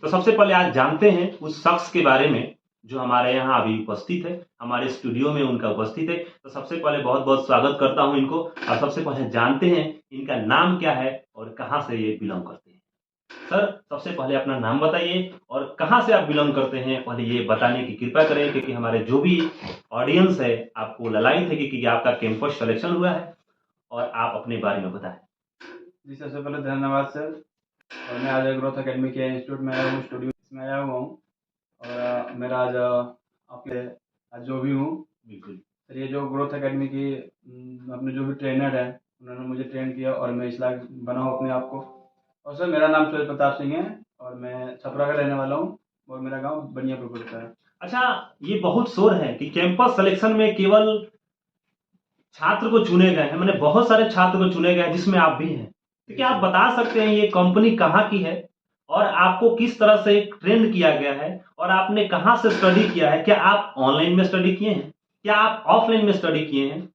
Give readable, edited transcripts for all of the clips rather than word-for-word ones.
तो सबसे पहले आज जानते हैं उस शख्स के बारे में जो हमारे यहाँ अभी उपस्थित है, हमारे स्टूडियो में उनका उपस्थित है। तो सबसे पहले बहुत-बहुत स्वागत करता हूँ इनको और सबसे पहले जानते हैं इनका नाम क्या है और कहाँ से ये बिलॉन्ग करते हैं। सर, सबसे पहले अपना नाम बताइए और कहाँ से आप बिलॉन्ग करते हैं, पहले ये बताने की कृपा करें क्योंकि हमारे जो भी ऑडियंस है आपको ललायित है कि आपका कैंपस सिलेक्शन हुआ है और आप अपने बारे में बताएँ। जी, सबसे पहले धन्यवाद सर। और मैं आज ग्रोथ एकेडमी के इंस्टीट्यूट में आया हूँ, स्टूडियो में आया हुआ हूँ और मेरा आज आपके आज जो भी हूँ बिल्कुल। सर, ये जो ग्रोथ एकेडमी की अपने जो भी ट्रेनर हैं उन्होंने मुझे ट्रेन किया और मैं इस लायक बना हूँ अपने आप को। और सर, मेरा नाम सूरज प्रताप सिंह है और मैं छपरा का रहने वाला हूँ और मेरा गाँव बनियापुर पड़ता है। अच्छा, ये बहुत शोर है कि कैंपस सिलेक्शन में केवल छात्र को चुने गए हैं, मैंने बहुत सारे छात्र को चुने गए हैं जिसमें आप भी हैं। तो क्या आप बता सकते हैं ये कंपनी कहाँ की है और आपको किस तरह से ट्रेंड किया गया है और आपने कहाँ से स्टडी किया है? क्या आप ऑनलाइन में स्टडी किए हैं? क्या आप ऑफलाइन में स्टडी किए हैं?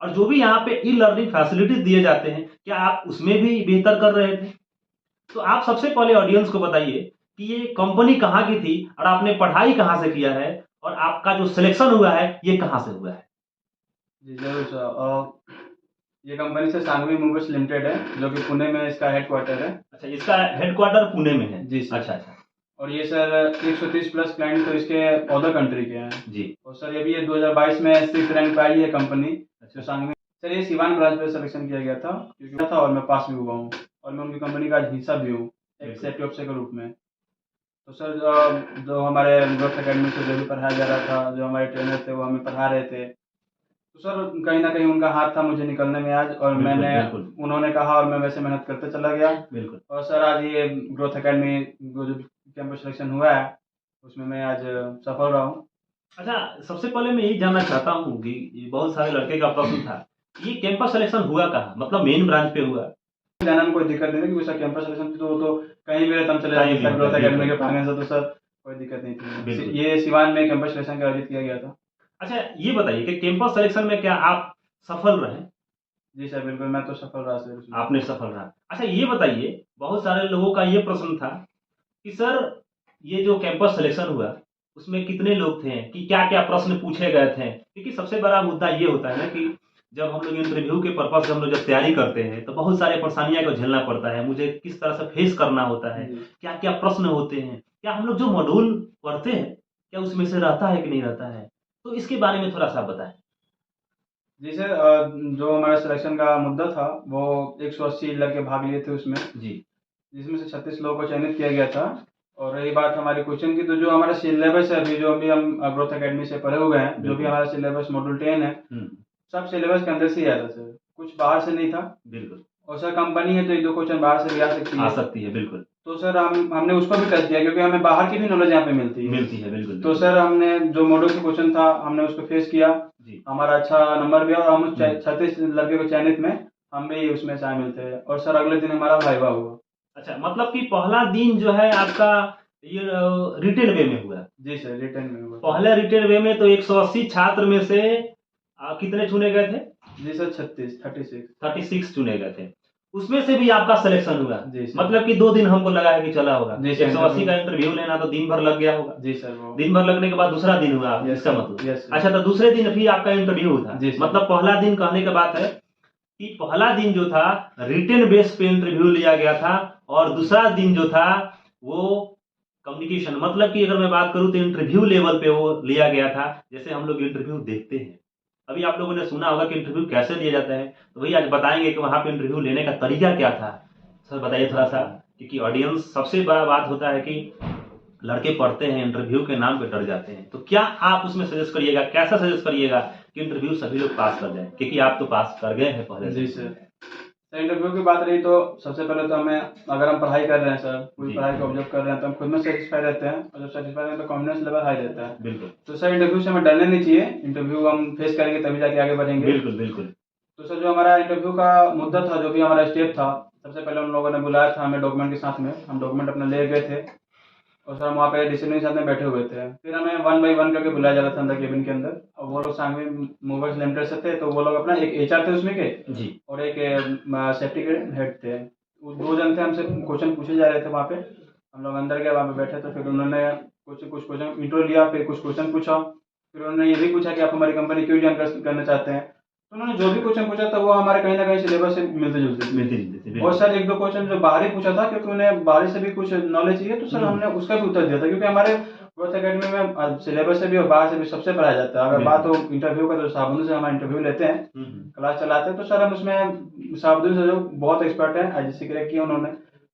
और जो भी यहाँ पे ई लर्निंग फैसिलिटीज दिए जाते हैं, क्या आप उसमें भी बेहतर कर रहे थे? तो आप सबसे पहले ऑडियंस को बताइए कि ये कंपनी कहाँ की थी और आपने पढ़ाई कहाँ से किया है और आपका जो सिलेक्शन हुआ है, ये कहाँ से हुआ है? जी, ज़रूर सर। ये company sir Sanghvi movers limited है जो कि पुणे में इसका हेडक्वार्टर है। अच्छा, इसका हेडक्वार्टर पुणे में है। जी सर। अच्छा, अच्छा। और ये सर 130 प्लस क्लाइंट तो इसके अदर कंट्री के हैं जी। और सर ये भी 2022 में 6th रैंक पे आई है कंपनी। अच्छा। सांगवी सर, ये सिवान ब्रांच पे सिलेक्शन किया गया था क्योंकि था और मैं पास भी हुआ हूँ और मैं उनकी कंपनी का हिस्सा भी हूँ एक सेफ्टी ऑफिसर के रूप में। तो सर जो हमारे ग्रोथ एकेडमी से जो भी पढ़ाया जा रहा था, जो हमारे ट्रेनर थे वो हमें पढ़ा रहे थे, तो सर कहीं ना कहीं उनका हाथ था मुझे निकलने में आज और बिल्कुल, मैंने बिल्कुल। उन्होंने कहा और मैं वैसे मेहनत करते चला गया। बिल्कुल। और सर आज ये ग्रोथ एकेडमी जो कैंपस सिलेक्शन हुआ है उसमें मैं आज सफल रहा हूँ। अच्छा, सबसे पहले मैं यही जानना चाहता हूँ कि ये बहुत सारे लड़के का प्रश्न था, ये कैंपस सिलेक्शन हुआ कहाँ? मतलब मेन ब्रांच पे हुआ? जाने में कोई दिक्कत नहीं थी क्योंकि सर कैंपस सिलेक्शन थी तो वो तो कहीं भी रहता हम चले कहीं जाते भी सर ग्रोथ होता है, एकेडमी के बिल्कुल। प्रांगण से, तो सर कोई दिक्कत नहीं थी। बिल्कुल। ये सिवान में कैंपस सिलेक्शन का आयोजित किया गया था। अच्छा, ये बताइए कि कैंपस सिलेक्शन में क्या आप सफल रहे? जी सर, बिल्कुल मैं तो सफल रहा सर उसमें। आपने सफल रहा। अच्छा, ये बताइए, बहुत सारे लोगों का ये प्रश्न था कि सर ये जो कैंपस सिलेक्शन हुआ, उसमें कितने लोग थे? कि क्या-क्या प्रश्न पूछे गए थे? क्योंकि सबसे बड़ा मुद्दा ये होता है ना कि जब हम लोग इंटरव्यू के पर्पज़ से हम लोग जब तैयारी करते हैं, तो बहुत सारे परेशानियाँ को झेलना पड़ता है। मुझे किस तरह से फेस करना होता है, जी। क्या-क्या प्रश्न होते हैं? क्या हम लोग जो मॉड्यूल पढ़ते हैं, क्या उसमें से रहता है कि नहीं रहता है? तो इसके बारे में थोड़ा-सा बताएँ। जी सर, जो हमारा सिलेक्शन का मुद्दा था वो 180 लड़के भाग लिए थे उसमें, जी। जिसमें से 36 लोगों को चयनित किया गया था। और रही बात हमारे क्वेश्चन की, तो जो हमारा सिलेबस है अभी जो अभी हम ग्रोथ एकेडमी से पढ़े हुए हैं, जो भी बिल्कुल। हमारा सिलेबस मॉड्यूल 10 है, सब सिलेबस के अंदर से ही आया था सर, कुछ बाहर से नहीं था। बिल्कुल। और सर कंपनी है तो एक दो क्वेश्चन बाहर से भी आ सकती आ है। सकती है, बिल्कुल। तो सर हमने उसको भी टच किया क्योंकि हमें बाहर की भी नॉलेज यहाँ पे मिलती है। मिलती है, बिल्कुल। तो सर हमने जो मॉड्यूल का क्वेश्चन था हमने उसको फेस किया। जी। हमारा अच्छा नंबर भी आया और हम उस हुँ। 36 लड़के को चयनित में हम भी उसमें शामिल थे और सर अगले दिन हमारा वाइवा हुआ। अच्छा, मतलब कि पहला दिन जो है आपका ये रिटेन वे में हुआ। जी सर, रिटर्न में हुआ। पहले रिटेन वे में तो 180 छात्र में से कितने चुने गए थे? जी सर, 36 36 चुने गए थे। उसमें से भी आपका सिलेक्शन हुआ। जी सर। मतलब कि 2 दिन हमको लगा है कि चला होगा। जी सर, 180 का इंटरव्यू लेना तो दिन भर लग गया होगा। जी सर वो दिन भर लगने के बाद दूसरा दिन हुआ यस इसका सर, मतलब। Yes sir. अच्छा, तो दूसरे दिन भी आपका इंटरव्यू था। जी सर। मतलब पहला दिन कहने की बात है कि पहला दिन जो था रिटेन बेस पे इंटरव्यू लिया गया था और दूसरा दिन जो था वो कम्युनिकेशन, मतलब कि अगर मैं बात करूं तो इंटरव्यू लेवल पे वो लिया गया था। जैसे हम लोग इंटरव्यू देखते हैं, अभी आप लोगों ने सुना होगा कि इंटरव्यू कैसे लिया जाता है, तो वही आज बताएंगे कि वहां पे इंटरव्यू लेने का तरीका क्या था। सर बताइए थोड़ा सा, क्योंकि ऑडियंस सबसे बड़ा बात होता है कि लड़के पढ़ते हैं इंटरव्यू के नाम पे डर जाते हैं, तो क्या आप उसमें सजेस्ट करिएगा, कैसा सजेस्ट करिएगा कि इंटरव्यू सभी लोग पास कर जाए, क्योंकि आप तो पास कर गए हैं पहले जी से। सर। सर इंटरव्यू की बात रही तो सबसे पहले तो हमें, अगर हम पढ़ाई कर रहे हैं सर, पूरी जी। पढ़ाई को ऑब्जर्व कर रहे हैं तो हम खुद में सेटिस्फाई रहते हैं और जब सेटिस्फाई रहते हैं तो कॉन्फिडेंस लेवल हाई रहता है। बिल्कुल। तो सर इंटरव्यू से हमें डरने नहीं चाहिए, इंटरव्यू हम फेस करेंगे तभी जाके आगे बढ़ेंगे। बिल्कुल, बिल्कुल। तो सर जो हमारा इंटरव्यू का मुद्दा था, जो भी हमारा स्टेप था, सबसे पहले उन लोगों ने बुलाया था हमें डॉक्यूमेंट के साथ में, हम डॉक्यूमेंट अपने ले गए थे और सर हम वहाँ पे डिसिप्लिन के साथ में बैठे हुए थे। फिर हमें 1 बाय 1 करके बुलाया जा रहा था अंदर केबिन के अंदर और वो लोग सांघवी मूवर्स लिमिटेड से थे, तो वो लोग अपना एक एचआर थे उसमें के जी। और एक सेफ्टी के हेड थे। वो 2 जन थे, हमसे क्वेश्चन पूछे जा रहे थे वहाँ पे। हम लोग अंदर गए, वहाँ पे बैठे, तो फिर उन्होंने कुछ कुछ क्वेश्चन इंट्रो लिया, फिर कुछ क्वेश्चन पूछा, फिर उन्होंने ये भी पूछा कि आप हमारी कंपनी क्यों ज्वाइन करना चाहते हैं। तो उन्होंने जो भी क्वेश्चन पूछा था वो हमारे कहीं ना कहीं सिलेबस से मिलते जुलते थे। मिलते जुलते थे, और सर एक दो क्वेश्चन जो बाहरी पूछा था, क्योंकि उन्हें बाहरी से भी कुछ नॉलेज चाहिए, तो सर हमने उसका भी उत्तर दिया था, क्योंकि हमारे ग्रोथ एकेडमी में सिलेबस से भी और बाहर से भी सबसे पढ़ाया जाता है। अगर बात हो इंटरव्यू का, तो साबुन से हमारा इंटरव्यू लेते हैं, क्लास चलाते हैं, तो सर हम उसमें साबुन से जो बहुत एक्सपर्ट है, आईजीसी क्रैक किया उन्होंने,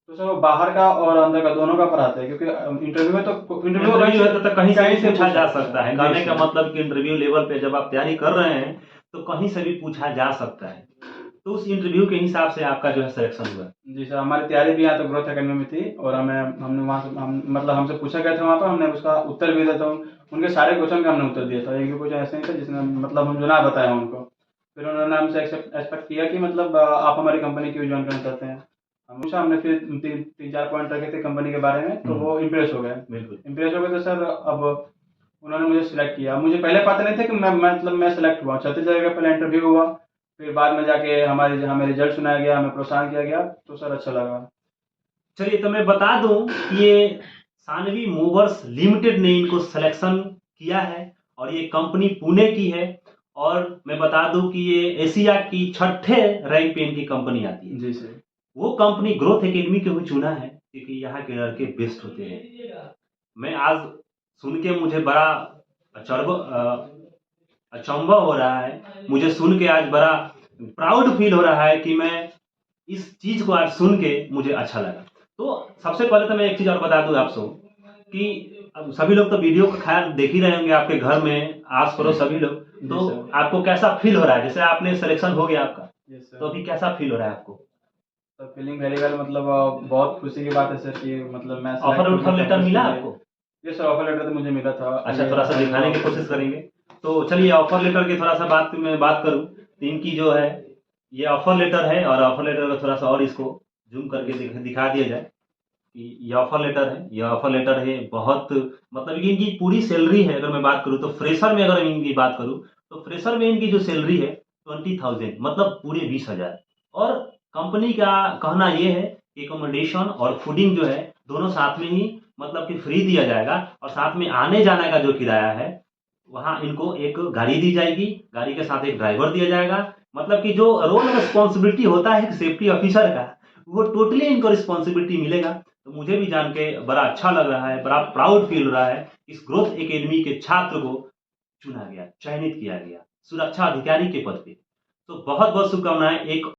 तो सर वो बाहर का और अंदर का दोनों का पढ़ाते हैं, क्योंकि इंटरव्यू में तो इंटरव्यू है तो कहीं से पूछा जा सकता है। जी कहने का सर। मतलब कि इंटरव्यू लेवल पे जब आप तैयारी कर रहे हैं तो कहीं से भी पूछा जा सकता है। तो उस इंटरव्यू के हिसाब से आपका जो है सिलेक्शन हुआ। जी सर, हमारी तैयारी भी यहाँ तो ग्रोथ एकेडमी में थी, और हमने वहाँ से मतलब हमसे पूछा गया था वहाँ पर, हमने उसका उत्तर भी दिया था। उनके सारे क्वेश्चन का हमने उत्तर दिया था, एक भी क्वेश्चन ऐसे नहीं था जिसने मतलब हम जो ना बताया उनको। फिर उन्होंने हमसे एक्सपेक्ट किया कि मतलब आप हमारी कंपनी क्यों ज्वाइन करना चाहते हैं। हम पूछा, हमने फिर तीन चार पॉइंट रखे थे कंपनी के बारे में, तो वो इम्प्रेस हो गए। बिल्कुल इम्प्रेस हो गए तो सर अब उन्होंने मुझे सिलेक्ट किया। मुझे पहले पता नहीं था कि मैं सिलेक्ट हुआ। छत्तीसगढ़ का पहले इंटरव्यू हुआ, फिर बाद में जाके हमें रिजल्ट सुनाया गया, हमें प्रोत्साहन किया गया, तो सर अच्छा लगा। चलिए, तो मैं बता दूं कि ये सानवी मूवर्स लिमिटेड ने इनको सिलेक्शन किया है और ये कंपनी पुणे की है। और मैं बता दूं कि ये एशिया की 6ठे रैंक पे इनकी कंपनी आती है। जी सर। वो कंपनी ग्रोथ एकेडमी क्यों चुना है, क्योंकि यहाँ के लड़के बेस्ट होते हैं। मैं आज सुन के मुझे बड़ा अचंभा हो रहा है। मुझे सुन के आज बड़ा प्राउड फील हो रहा है कि मैं इस चीज को आज सुन के मुझे अच्छा लगा। तो सबसे पहले तो मैं एक चीज और बता दूं आपको कि अब सभी लोग तो वीडियो का खैर देख ही रहे होंगे, आपके घर में आस पड़ोस सभी लोग। तो आपको कैसा फील हो रहा है, जैसे आपने सिलेक्शन हो गया आपका, तो अभी कैसा फील हो रहा है आपको? तो फीलिंग वेरी वेल, मतलब बहुत खुशी की बात है सर कि मतलब मैं ऑफर लेटर मिला आपको? ये सर ऑफर लेटर तो मुझे मिला था। अच्छा, थोड़ा सा दिखाने की कोशिश करेंगे। तो चलिए, ऑफर लेटर की थोड़ा सा बात करूं तो इनकी जो है ये ऑफर लेटर है, और ऑफर लेटर को थोड़ा सा और इसको जूम करके दिखा दिया जाए कि ये ऑफर लेटर है। ये ऑफर लेटर है, बहुत मतलब ये इनकी पूरी सैलरी है। अगर मैं बात करूं तो फ्रेशर में, अगर इनकी बात करूं तो फ्रेशर में इनकी जो सैलरी है 20,000, मतलब पूरे 20,000। और कंपनी का कहना ये है कि एकोमोडेशन और फूडिंग जो है दोनों साथ में ही मतलब कि फ्री दिया जाएगा, और साथ में आने जाने का जो किराया है वहाँ इनको एक गाड़ी दी जाएगी, गाड़ी के साथ एक ड्राइवर दिया जाएगा। मतलब कि जो रोल रिस्पॉन्सिबिलिटी होता है एक सेफ्टी ऑफिसर का, वो टोटली इनको रिस्पॉन्सिबिलिटी मिलेगा। तो मुझे भी जान के बड़ा अच्छा लग रहा है, बड़ा प्राउड फील हो रहा है। इस ग्रोथ एकेडमी के छात्र को चुना गया, चयनित किया गया सुरक्षा अधिकारी के पद पे। तो बहुत बहुत शुभकामनाएं। एक